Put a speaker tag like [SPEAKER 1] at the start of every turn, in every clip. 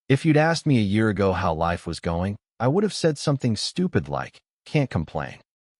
[SPEAKER 1] If you'd asked me a year ago how life was going, I would have said something stupid like, can't complain.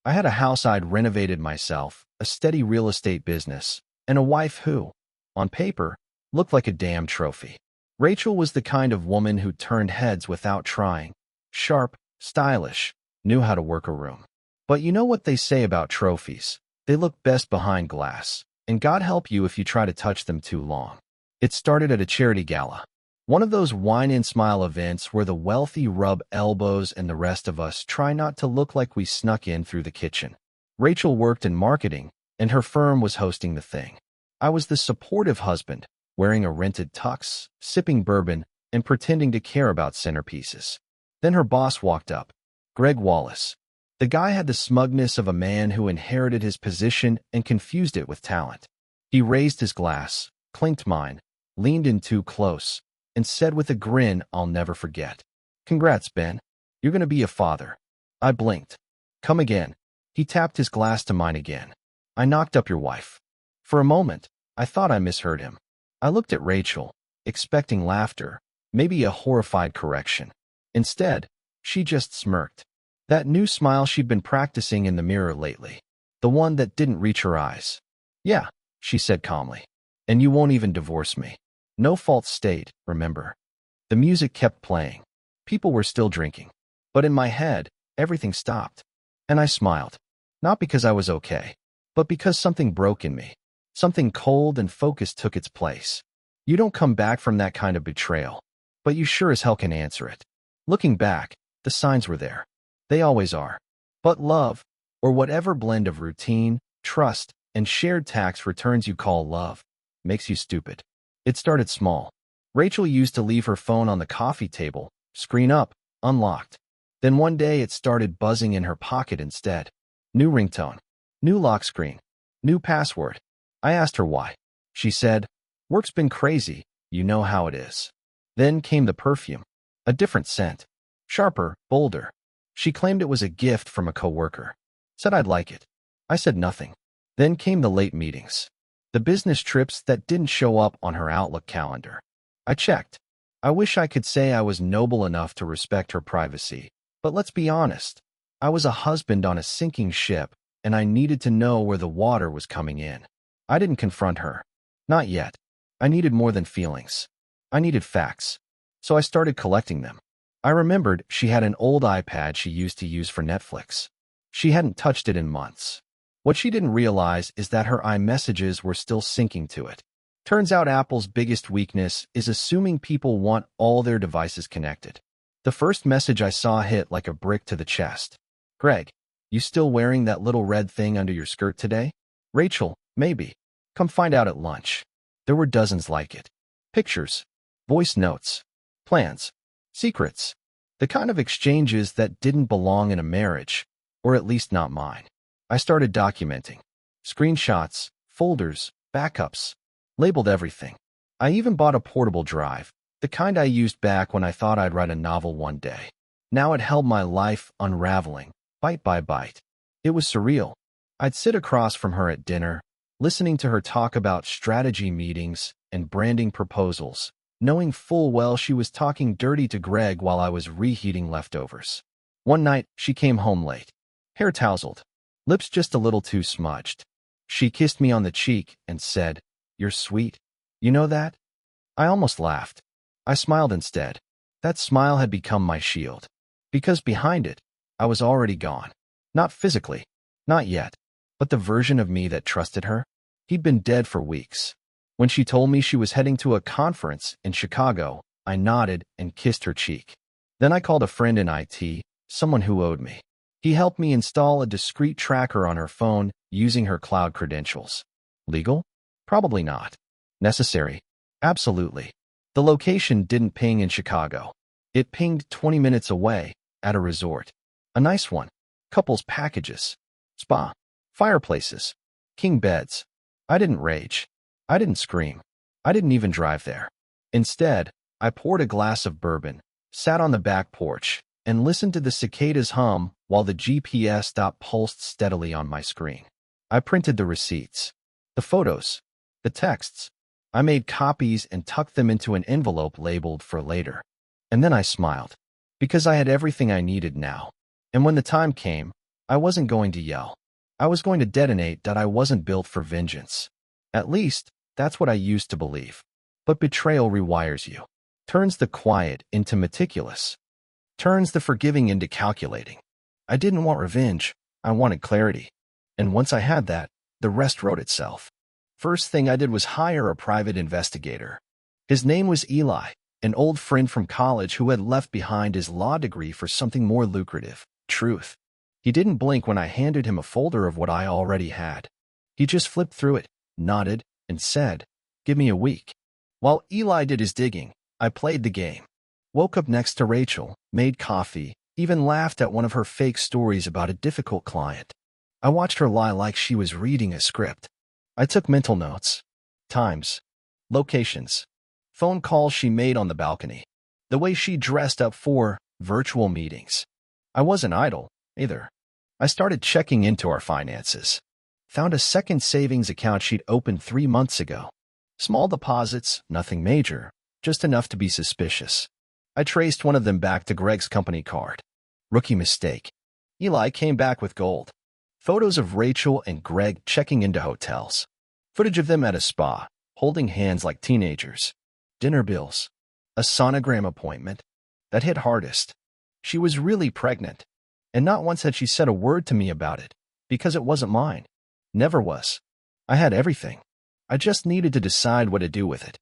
[SPEAKER 1] I had a house I'd renovated myself, a steady real estate business, and a wife who, on paper, looked like a damn trophy. Rachel was the kind of woman who turned heads without trying. Sharp, stylish, knew how to work a room. But you know what they say about trophies? They look best behind glass, and God help you if you try to touch them too long. It started at a charity gala. One of those wine and smile events where the wealthy rub elbows and the rest of us try not to look like we snuck in through the kitchen. Rachel worked in marketing, and her firm was hosting the thing. I was the supportive husband, wearing a rented tux, sipping bourbon, and pretending to care about centerpieces. Then her boss walked up, Greg Wallace. The guy had the smugness of a man who inherited his position and confused it with talent. He raised his glass, clinked mine, leaned in too close, and said with a grin I'll never forget, "Congrats, Ben. You're going to be a father." I blinked. "Come again." He tapped his glass to mine again. "I knocked up your wife." For a moment, I thought I misheard him. I looked at Rachel, expecting laughter, maybe a horrified correction. Instead, she just smirked. That new smile she'd been practicing in the mirror lately. The one that didn't reach her eyes. "Yeah," she said calmly. "And you won't even divorce me." No fault state, remember. The music kept playing. People were still drinking. But in my head, everything stopped. And I smiled. Not because I was okay, but because something broke in me. Something cold and focused took its place. You don't come back from that kind of betrayal, but you sure as hell can answer it. Looking back, the signs were there. They always are. But love, or whatever blend of routine, trust, and shared tax returns you call love, makes you stupid. It started small. Rachel used to leave her phone on the coffee table, screen up, unlocked. Then one day it started buzzing in her pocket instead. New ringtone, new lock screen, new password. I asked her why. She said, "Work's been crazy, you know how it is." Then came the perfume. A different scent. Sharper, bolder. She claimed it was a gift from a coworker. Said I'd like it. I said nothing. Then came the late meetings. The business trips that didn't show up on her Outlook calendar. I checked. I wish I could say I was noble enough to respect her privacy, but let's be honest. I was a husband on a sinking ship, and I needed to know where the water was coming in. I didn't confront her. Not yet. I needed more than feelings. I needed facts. So I started collecting them. I remembered she had an old iPad she used to use for Netflix. She hadn't touched it in months. What she didn't realize is that her iMessages were still syncing to it. Turns out Apple's biggest weakness is assuming people want all their devices connected. The first message I saw hit like a brick to the chest. "Greg, you still wearing that little red thing under your skirt today?" "Rachel, maybe. Come find out at lunch." There were dozens like it. Pictures, voice notes, plans, secrets. The kind of exchanges that didn't belong in a marriage, or at least not mine. I started documenting. Screenshots, folders, backups. Labeled everything. I even bought a portable drive, the kind I used back when I thought I'd write a novel one day. Now it held my life unraveling, bite by bite. It was surreal. I'd sit across from her at dinner, listening to her talk about strategy meetings and branding proposals, knowing full well she was talking dirty to Greg while I was reheating leftovers. One night, she came home late, hair tousled, lips just a little too smudged. She kissed me on the cheek and said, "You're sweet. You know that?" I almost laughed. I smiled instead. That smile had become my shield. Because behind it, I was already gone. Not physically. Not yet. But the version of me that trusted her? He'd been dead for weeks. When she told me she was heading to a conference in Chicago, I nodded and kissed her cheek. Then I called a friend in IT, someone who owed me. He helped me install a discreet tracker on her phone using her cloud credentials. Legal? Probably not. Necessary? Absolutely. The location didn't ping in Chicago. It pinged 20 minutes away, at a resort. A nice one. Couples packages. Spa. Fireplaces. King beds. I didn't rage. I didn't scream. I didn't even drive there. Instead, I poured a glass of bourbon, sat on the back porch, and listened to the cicadas hum while the GPS dot pulsed steadily on my screen. I printed the receipts, the photos, the texts. I made copies and tucked them into an envelope labeled for later. And then I smiled, because I had everything I needed now. And when the time came, I wasn't going to yell. I was going to detonate that I wasn't built for vengeance. At least, that's what I used to believe. But betrayal rewires you, turns the quiet into meticulous, turns the forgiving into calculating. I didn't want revenge, I wanted clarity. And once I had that, the rest wrote itself. First thing I did was hire a private investigator. His name was Eli, an old friend from college who had left behind his law degree for something more lucrative, truth. He didn't blink when I handed him a folder of what I already had. He just flipped through it, nodded, and said, "Give me a week." While Eli did his digging, I played the game. Woke up next to Rachel, made coffee, even laughed at one of her fake stories about a difficult client. I watched her lie like she was reading a script. I took mental notes. Times. Locations. Phone calls she made on the balcony. The way she dressed up for virtual meetings. I wasn't idle, either. I started checking into our finances. Found a second savings account she'd opened 3 months ago. Small deposits, nothing major, just enough to be suspicious. I traced one of them back to Greg's company card. Rookie mistake. Eli came back with gold. Photos of Rachel and Greg checking into hotels. Footage of them at a spa, holding hands like teenagers. Dinner bills. A sonogram appointment. That hit hardest. She was really pregnant. And not once had she said a word to me about it, because it wasn't mine. Never was. I had everything. I just needed to decide what to do with it.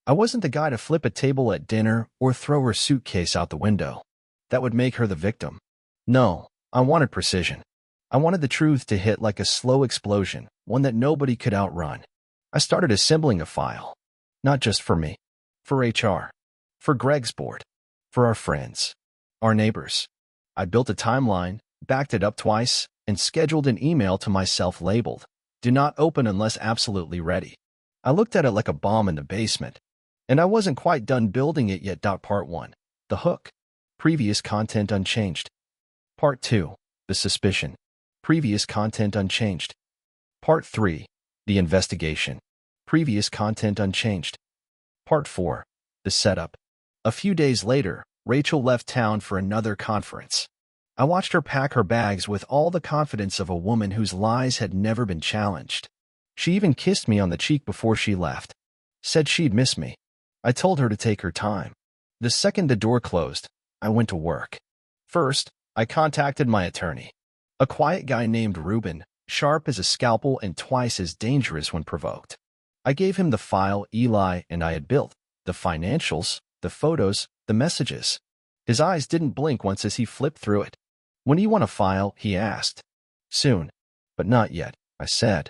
[SPEAKER 1] I wasn't the guy to flip a table at dinner or throw her suitcase out the window. That would make her the victim. No, I wanted precision. I wanted the truth to hit like a slow explosion, one that nobody could outrun. I started assembling a file. Not just for me. For HR. For Greg's board. For our friends. Our neighbors. I built a timeline, backed it up twice, and scheduled an email to myself labeled, "Do not open unless absolutely ready." I looked at it like a bomb in the basement. And I wasn't quite done building it yet. Part 1. The hook. Previous content unchanged. Part 2. The suspicion. Previous content unchanged. Part 3. The investigation. Previous content unchanged. Part 4. The setup. A few days later, Rachel left town for another conference. I watched her pack her bags with all the confidence of a woman whose lies had never been challenged. She even kissed me on the cheek before she left. Said she'd miss me. I told her to take her time. The second the door closed, I went to work. First, I contacted my attorney. A quiet guy named Ruben, sharp as a scalpel and twice as dangerous when provoked. I gave him the file Eli and I had built, the financials, the photos, the messages. His eyes didn't blink once as he flipped through it. "When do you want a file?" he asked. "Soon, but not yet," I said.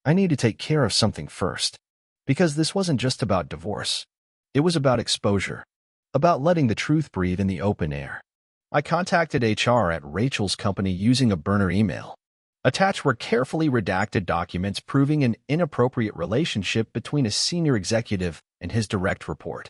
[SPEAKER 1] I need to take care of something first. Because this wasn't just about divorce. It was about exposure. About letting the truth breathe in the open air. I contacted HR at Rachel's company using a burner email. Attached were carefully redacted documents proving an inappropriate relationship between a senior executive and his direct report.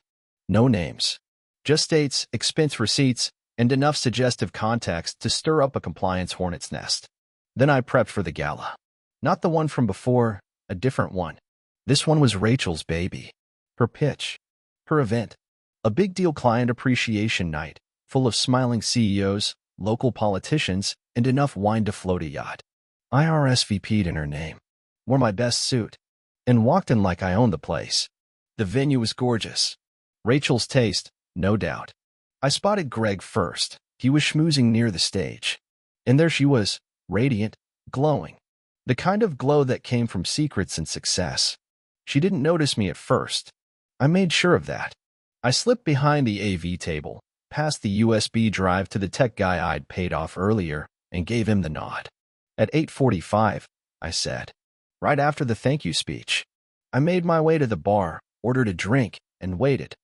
[SPEAKER 1] No names. Just dates, expense receipts, and enough suggestive context to stir up a compliance hornet's nest. Then I prepped for the gala. Not the one from before, a different one. This one was Rachel's baby. Her pitch. Her event. A big deal client appreciation night, full of smiling CEOs, local politicians, and enough wine to float a yacht. I RSVP'd in her name, wore my best suit, and walked in like I owned the place. The venue was gorgeous. Rachel's taste, no doubt. I spotted Greg first. He was schmoozing near the stage. And there she was, radiant, glowing. The kind of glow that came from secrets and success. She didn't notice me at first. I made sure of that. I slipped behind the AV table, past the USB drive to the tech guy I'd paid off earlier, and gave him the nod. At 8:45, I said. Right after the thank you speech. I made my way to the bar, ordered a drink, and waited.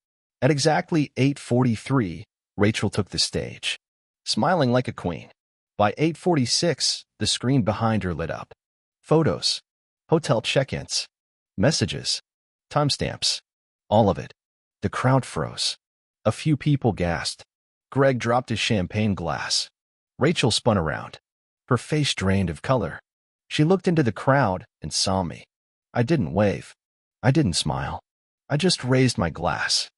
[SPEAKER 1] At exactly 8:43, Rachel took the stage, smiling like a queen. By 8:46, the screen behind her lit up. Photos, hotel check-ins, messages, timestamps, all of it. The crowd froze. A few people gasped. Greg dropped his champagne glass. Rachel spun around. Her face drained of color. She looked into the crowd and saw me. I didn't wave. I didn't smile. I just raised my glass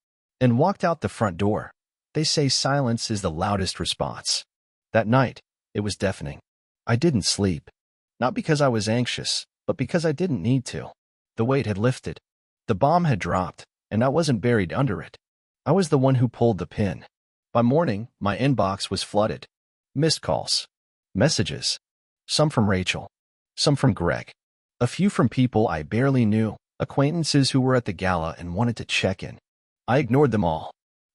[SPEAKER 1] and walked out the front door. They say silence is the loudest response. That night, it was deafening. I didn't sleep. Not because I was anxious, but because I didn't need to. The weight had lifted. The bomb had dropped, and I wasn't buried under it. I was the one who pulled the pin. By morning, my inbox was flooded. Missed calls. Messages. Some from Rachel. Some from Greg. A few from people I barely knew, acquaintances who were at the gala and wanted to check in. I ignored them all.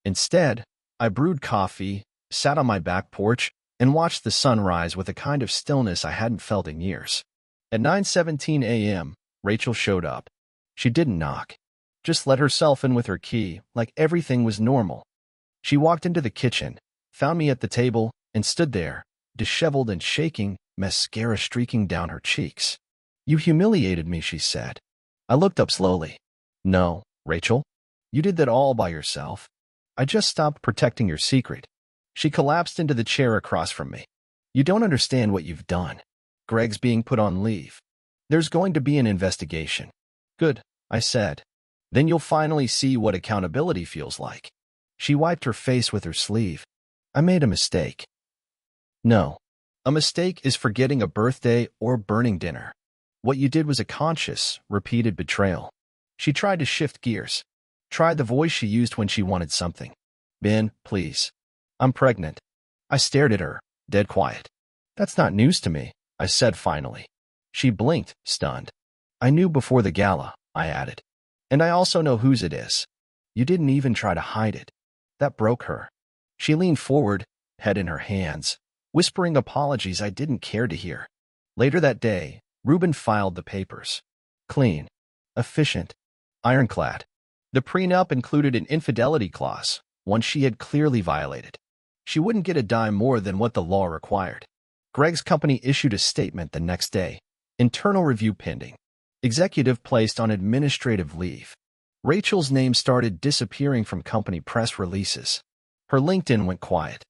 [SPEAKER 1] Instead, I brewed coffee, sat on my back porch, and watched the sun rise with a kind of stillness I hadn't felt in years. At 9:17 a.m., Rachel showed up. She didn't knock. Just let herself in with her key, like everything was normal. She walked into the kitchen, found me at the table, and stood there, disheveled and shaking, mascara streaking down her cheeks. "You humiliated me," she said. I looked up slowly. "No, Rachel. You did that all by yourself. I just stopped protecting your secret." She collapsed into the chair across from me. "You don't understand what you've done. Greg's being put on leave. There's going to be an investigation." "Good," I said. "Then you'll finally see what accountability feels like." She wiped her face with her sleeve. "I made a mistake." "No. A mistake is forgetting a birthday or burning dinner. What you did was a conscious, repeated betrayal." She tried to shift gears. Tried the voice she used when she wanted something. "Ben, please. I'm pregnant." I stared at her, dead quiet. "That's not news to me," I said finally. She blinked, stunned. "I knew before the gala," I added. "And I also know whose it is. You didn't even try to hide it." That broke her. She leaned forward, head in her hands, whispering apologies I didn't care to hear. Later that day, Ruben filed the papers. Clean. Efficient. Ironclad. The prenup included an infidelity clause, one she had clearly violated. She wouldn't get a dime more than what the law required. Greg's company issued a statement the next day. Internal review pending. Executive placed on administrative leave. Rachel's name started disappearing from company press releases. Her LinkedIn went quiet.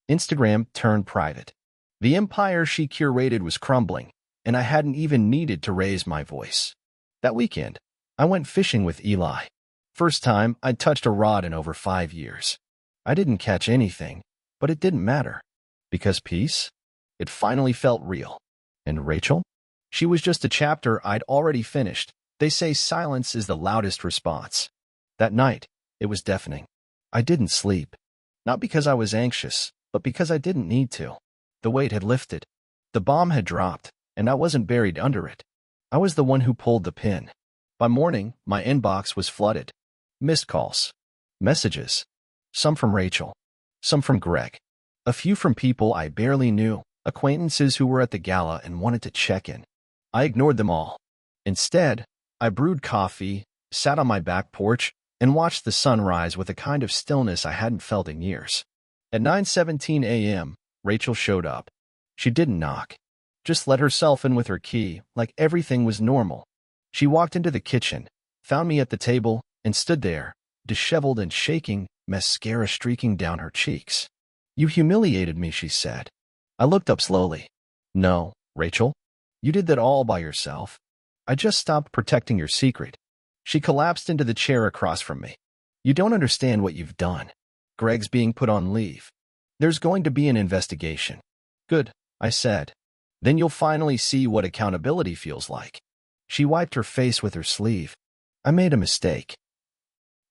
[SPEAKER 1] Instagram turned private. The empire she curated was crumbling, and I hadn't even needed to raise my voice. That weekend, I went fishing with Eli. First time I'd touched a rod in over 5 years. I didn't catch anything, but it didn't matter. Because peace? It finally felt real. And Rachel? She was just a chapter I'd already finished. They say silence is the loudest response. That night, it was deafening. I didn't sleep. Not because I was anxious, but because I didn't need to. The weight had lifted. The bomb had dropped, and I wasn't buried under it. I was the one who pulled the pin. By morning, my inbox was flooded. Missed calls. Messages. Some from Rachel. Some from Greg. A few from people I barely knew, acquaintances who were at the gala and wanted to check in. I ignored them all. Instead, I brewed coffee, sat on my back porch, and watched the sun rise with a kind of stillness I hadn't felt in years. At 9:17 a.m., Rachel showed up. She didn't knock. Just let herself in with her key, like everything was normal. She walked into the kitchen, found me at the table, and stood there, disheveled and shaking, mascara streaking down her cheeks. "You humiliated me," she said. I looked up slowly. "No, Rachel. You did that all by yourself. I just stopped protecting your secret." She collapsed into the chair across from me. "You don't understand what you've done. Greg's being put on leave. There's going to be an investigation." "Good," I said. "Then you'll finally see what accountability feels like." She wiped her face with her sleeve. "I made a mistake."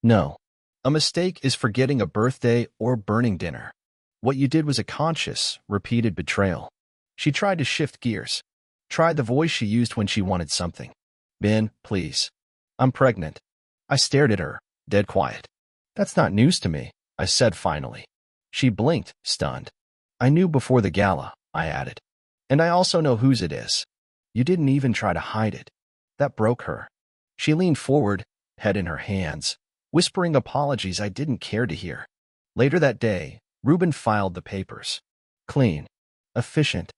[SPEAKER 1] "No. A mistake is forgetting a birthday or burning dinner. What you did was a conscious, repeated betrayal." She tried to shift gears. Tried the voice she used when she wanted something. "Ben, please. I'm pregnant." I stared at her, dead quiet. "That's not news to me," I said finally. She blinked, stunned. "I knew before the gala," I added. "And I also know whose it is. You didn't even try to hide it." That broke her. She leaned forward, head in her hands, whispering apologies I didn't care to hear. Later that day, Ruben filed the papers. Clean. Efficient.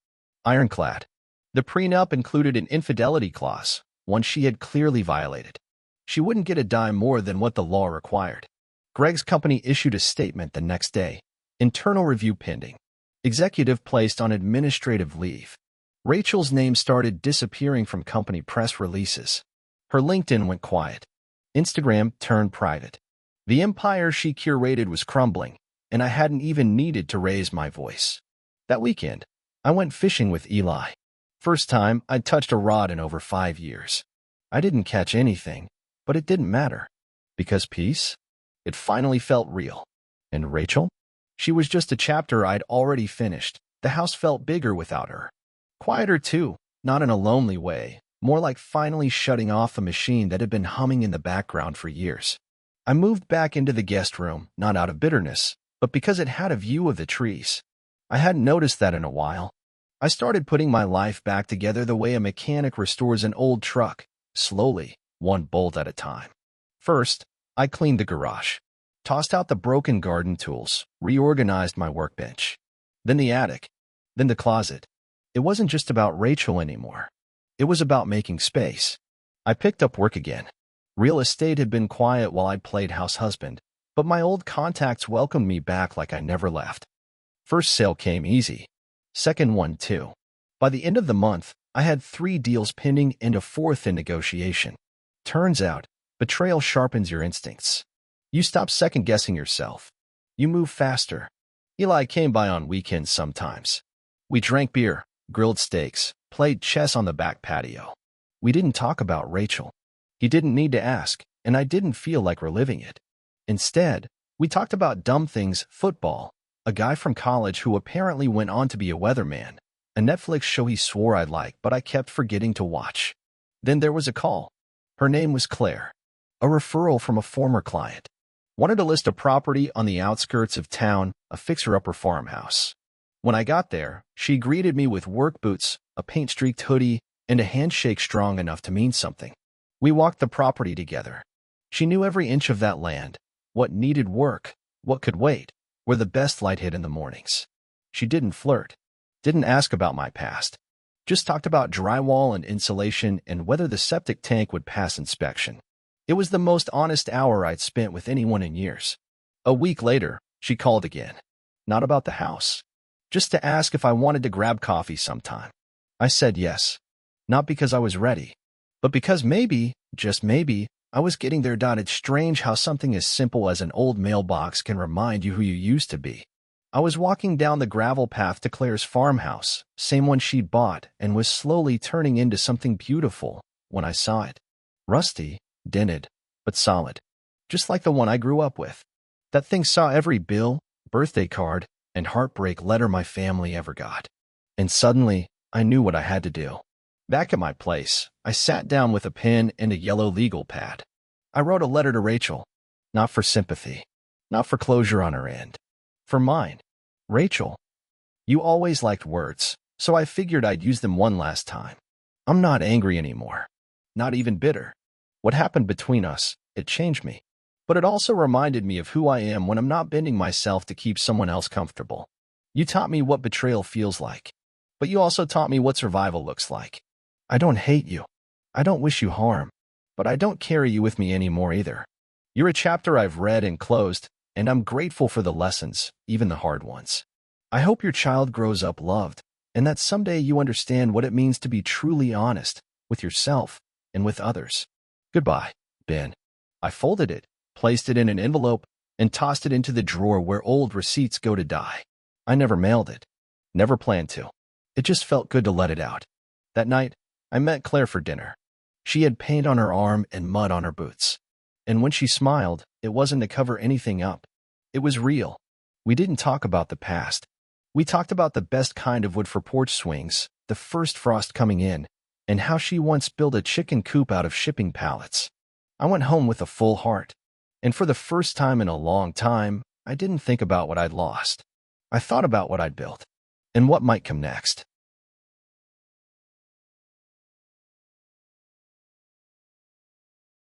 [SPEAKER 1] Ironclad. The prenup included an infidelity clause, one she had clearly violated. She wouldn't get a dime more than what the law required. Greg's company issued a statement the next day. Internal review pending. Executive placed on administrative leave. Rachel's name started disappearing from company press releases. Her LinkedIn went quiet. Instagram turned private. The empire she curated was crumbling, and I hadn't even needed to raise my voice. That weekend, I went fishing with Eli. First time I'd touched a rod in over 5 years. I didn't catch anything, but it didn't matter. Because peace? It finally felt real. And Rachel? She was just a chapter I'd already finished. The house felt bigger without her. Quieter too, not in a lonely way, more like finally shutting off a machine that had been humming in the background for years. I moved back into the guest room, not out of bitterness, but because it had a view of the trees. I hadn't noticed that in a while. I started putting my life back together the way a mechanic restores an old truck, slowly, one bolt at a time. First, I cleaned the garage, tossed out the broken garden tools, reorganized my workbench. Then the attic, then the closet. It wasn't just about Rachel anymore. It was about making space. I picked up work again. Real estate had been quiet while I played house husband, but my old contacts welcomed me back like I never left. First sale came easy. Second one too. By the end of the month, I had 3 deals pending and a 4th in negotiation. Turns out, betrayal sharpens your instincts. You stop second-guessing yourself. You move faster. Eli came by on weekends sometimes. We drank beer, grilled steaks, played chess on the back patio. We didn't talk about Rachel. He didn't need to ask, and I didn't feel like reliving it. Instead, we talked about dumb things, football, a guy from college who apparently went on to be a weatherman, a Netflix show he swore I'd like but I kept forgetting to watch. Then there was a call. Her name was Claire. A referral from a former client. Wanted to list a property on the outskirts of town, a fixer-upper farmhouse. When I got there, she greeted me with work boots, a paint-streaked hoodie, and a handshake strong enough to mean something. We walked the property together. She knew every inch of that land, what needed work, what could wait, where the best light hit in the mornings. She didn't flirt, didn't ask about my past, just talked about drywall and insulation and whether the septic tank would pass inspection. It was the most honest hour I'd spent with anyone in years. A week later, she called again. Not about the house. Just to ask if I wanted to grab coffee sometime. I said yes. Not because I was ready, but because maybe, just maybe, I was getting there. It's strange how something as simple as an old mailbox can remind you who you used to be. I was walking down the gravel path to Claire's farmhouse, same one she'd bought, and was slowly turning into something beautiful when I saw it. Rusty, dented, but solid. Just like the one I grew up with. That thing saw every bill, birthday card, and heartbreak letter my family ever got. And suddenly, I knew what I had to do. Back at my place, I sat down with a pen and a yellow legal pad. I wrote a letter to Rachel. Not for sympathy. Not for closure on her end. For mine. Rachel, you always liked words, so I figured I'd use them one last time. I'm not angry anymore. Not even bitter. What happened between us, it changed me. But it also reminded me of who I am when I'm not bending myself to keep someone else comfortable. You taught me what betrayal feels like. But you also taught me what survival looks like. I don't hate you. I don't wish you harm. But I don't carry you with me anymore either. You're a chapter I've read and closed, and I'm grateful for the lessons, even the hard ones. I hope your child grows up loved, and that someday you understand what it means to be truly honest with yourself and with others. Goodbye, Ben. I folded it, placed it in an envelope, and tossed it into the drawer where old receipts go to die. I never mailed it. Never planned to. It just felt good to let it out. That night, I met Claire for dinner. She had paint on her arm and mud on her boots. And when she smiled, it wasn't to cover anything up. It was real. We didn't talk about the past. We talked about the best kind of wood for porch swings, the first frost coming in, and how she once built a chicken coop out of shipping pallets. I went home with a full heart. And for the first time in a long time, I didn't think about what I'd lost. I thought about what I'd built and what might come next.